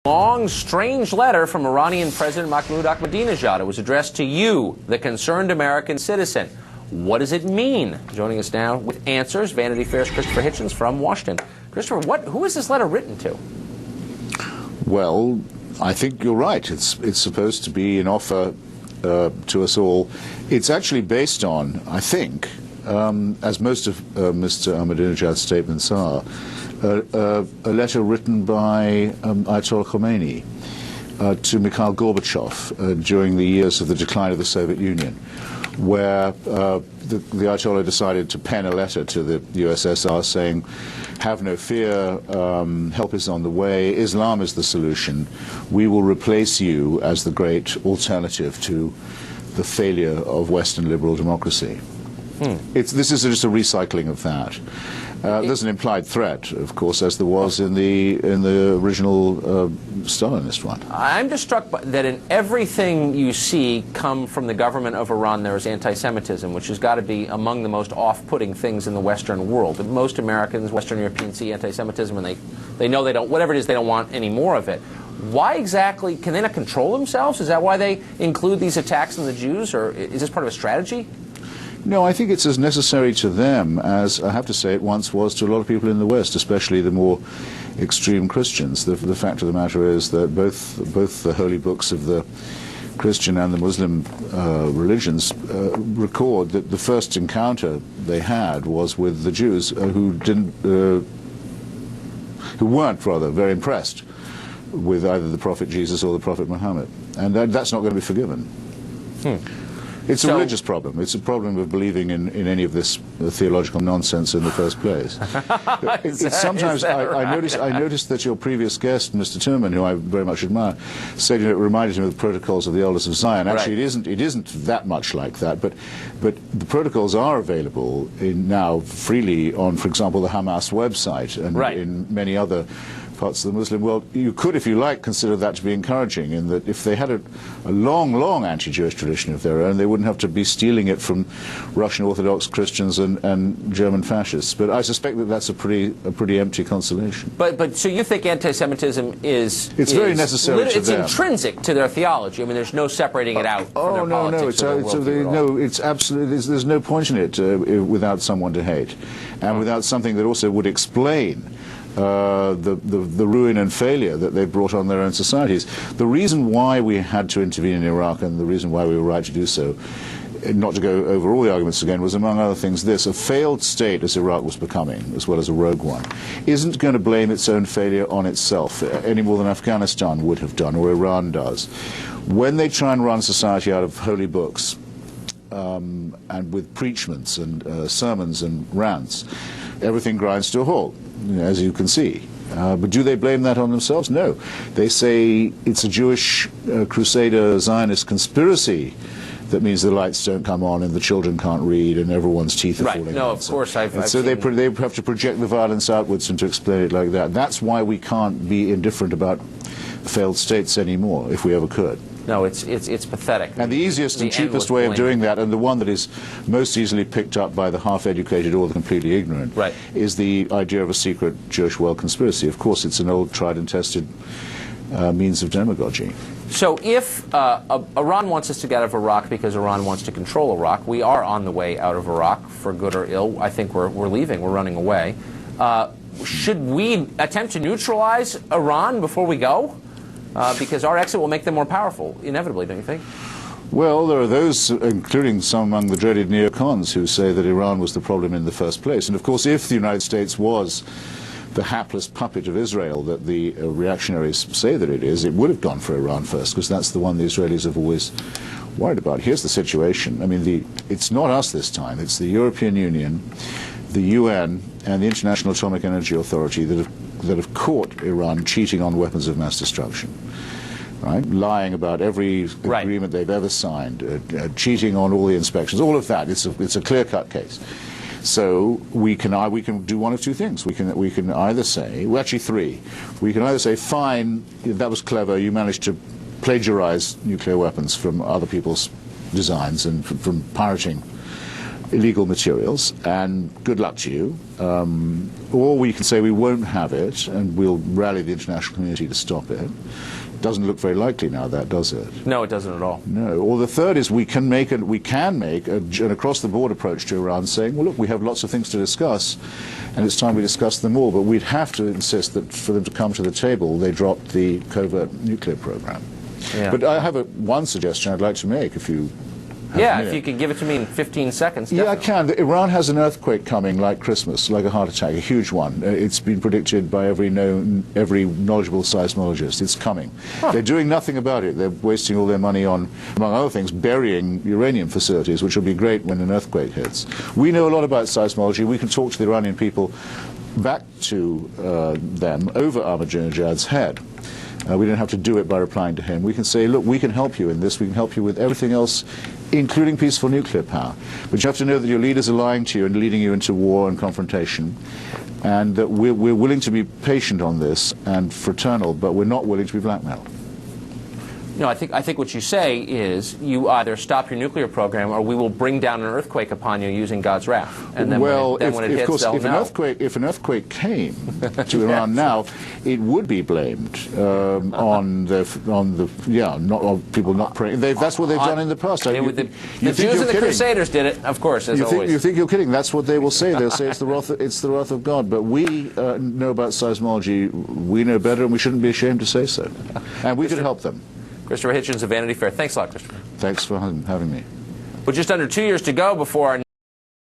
Long, strange letter from Iranian President Mahmoud Ahmadinejad. It was addressed to you, the concerned American citizen. What does it mean? Joining us now with answers, Vanity Fair's Christopher Hitchens from Washington. Christopher, who is this letter written to? Well, I think you're right. It's supposed to be an offer to us all. It's actually based on, I think, as most of Mr. Ahmadinejad's statements are, a letter written by Ayatollah Khomeini to Mikhail Gorbachev during the years of the decline of the Soviet Union, where the Ayatollah decided to pen a letter to the USSR saying, have no fear, help is on the way, Islam is the solution, we will replace you as the great alternative to the failure of Western liberal democracy. This is just a recycling of that. There's an implied threat, of course, as there was in the original Stalinist one. I'm just struck by that in everything you see come from the government of Iran, there is anti-Semitism, which has got to be among the most off-putting things in the Western world. But most Americans, Western Europeans, see anti-Semitism and they know they don't, whatever it is, they don't want any more of it. Why exactly, can they not control themselves? Is that why they include these attacks on the Jews, or is this part of a strategy? No, I think it's as necessary to them as, I have to say, it once was to a lot of people in the West, especially the more extreme Christians. The fact of the matter is that both the holy books of the Christian and the Muslim religions record that the first encounter they had was with the Jews who weren't very impressed with either the Prophet Jesus or the Prophet Muhammad. And that's not going to be forgiven. It's a religious problem. It's a problem of believing in any of this theological nonsense in the first place. Sometimes I noticed that your previous guest, Mr. Tillman, who I very much admire, said it reminded him of the Protocols of the Elders of Zion. Actually, it isn't that much like that, but the protocols are available now freely on, for example, the Hamas website and in many other parts of the Muslim world. You could, if you like, consider that to be encouraging, in that if they had a long anti-Jewish tradition of their own, they wouldn't have to be stealing it from Russian Orthodox Christians and German fascists. But I suspect that that's a pretty empty consolation. But so you think anti-Semitism is very necessary to them. It's intrinsic to their theology. I mean, there's no separating it out from their politics or their worldview. It's absolutely, there's no point in it without someone to hate, and without something that also would explain the ruin and failure that they brought on their own societies. The reason why we had to intervene in Iraq, and the reason why we were right to do so, not to go over all the arguments again, was among other things this: a failed state, as Iraq was becoming, as well as a rogue one, isn't going to blame its own failure on itself any more than Afghanistan would have done, or Iran does. When they try and run society out of holy books, and with preachments and sermons and rants, everything grinds to a halt, as you can see. But do they blame that on themselves? No. They say it's a Jewish Crusader Zionist conspiracy that means the lights don't come on and the children can't read and everyone's teeth are falling out. No, of course. So they have to project the violence outwards and to explain it like that. That's why we can't be indifferent about failed states anymore, if we ever could. No, it's pathetic. And the easiest and cheapest way of doing that, and the one that is most easily picked up by the half-educated or the completely ignorant, is the idea of a secret Jewish world conspiracy. Of course, it's an old, tried and tested means of demagogy. So if Iran wants us to get out of Iraq because Iran wants to control Iraq, we are on the way out of Iraq, for good or ill. I think we're leaving. We're running away. Should we attempt to neutralize Iran before we go? Because our exit will make them more powerful, inevitably, don't you think? Well, there are those, including some among the dreaded neocons, who say that Iran was the problem in the first place. And of course, if the United States was the hapless puppet of Israel that the reactionaries say that it is, it would have gone for Iran first, because that's the one the Israelis have always worried about. Here's the situation. I mean, it's not us this time. It's the European Union, the UN, and the International Atomic Energy Authority that have caught Iran cheating on weapons of mass destruction, lying about every agreement they've ever signed, cheating on all the inspections, all of that. It's a clear-cut case. So we can do one of two things. We can either say, well, actually three. We can either say, fine, that was clever, you managed to plagiarize nuclear weapons from other people's designs and from pirating illegal materials, and good luck to you. Or we can say we won't have it, and we'll rally the international community to stop it. Doesn't look very likely now, that does it? No, it doesn't at all. No. Or the third is we can make an across-the-board approach to Iran, saying, well, look, we have lots of things to discuss, and it's time we discuss them all. But we'd have to insist that for them to come to the table, they drop the covert nuclear program. Yeah. But I have one suggestion I'd like to make, if you. Yeah, if you could give it to me in 15 seconds. Yeah, I definitely. can. Iran has an earthquake coming like Christmas, like a heart attack, a huge one. It's been predicted by every knowledgeable seismologist. It's coming. Huh. They're doing nothing about it. They're wasting all their money on, among other things, burying uranium facilities, which will be great when an earthquake hits. We know a lot about seismology. We can talk to the Iranian people back to them over Ahmadinejad's head. We don't have to do it by replying to him. We can say, look, we can help you in this. We can help you with everything else, including peaceful nuclear power. But you have to know that your leaders are lying to you and leading you into war and confrontation, and that we're willing to be patient on this and fraternal, but we're not willing to be blackmailed. No, I think what you say is you either stop your nuclear program or we will bring down an earthquake upon you using God's wrath. And then when it hits, course, they'll if an earthquake came to yes. Iran now, it would be blamed on people not praying. That's what they've done in the past. The Jews and the Crusaders did it, of course, as always. You think you're kidding? That's what they will say. They'll say it's the wrath of God. But we know about seismology. We know better, and we shouldn't be ashamed to say so. And we could help them. Christopher Hitchens of Vanity Fair. Thanks a lot, Christopher. Thanks for having me. With just under 2 years to go before our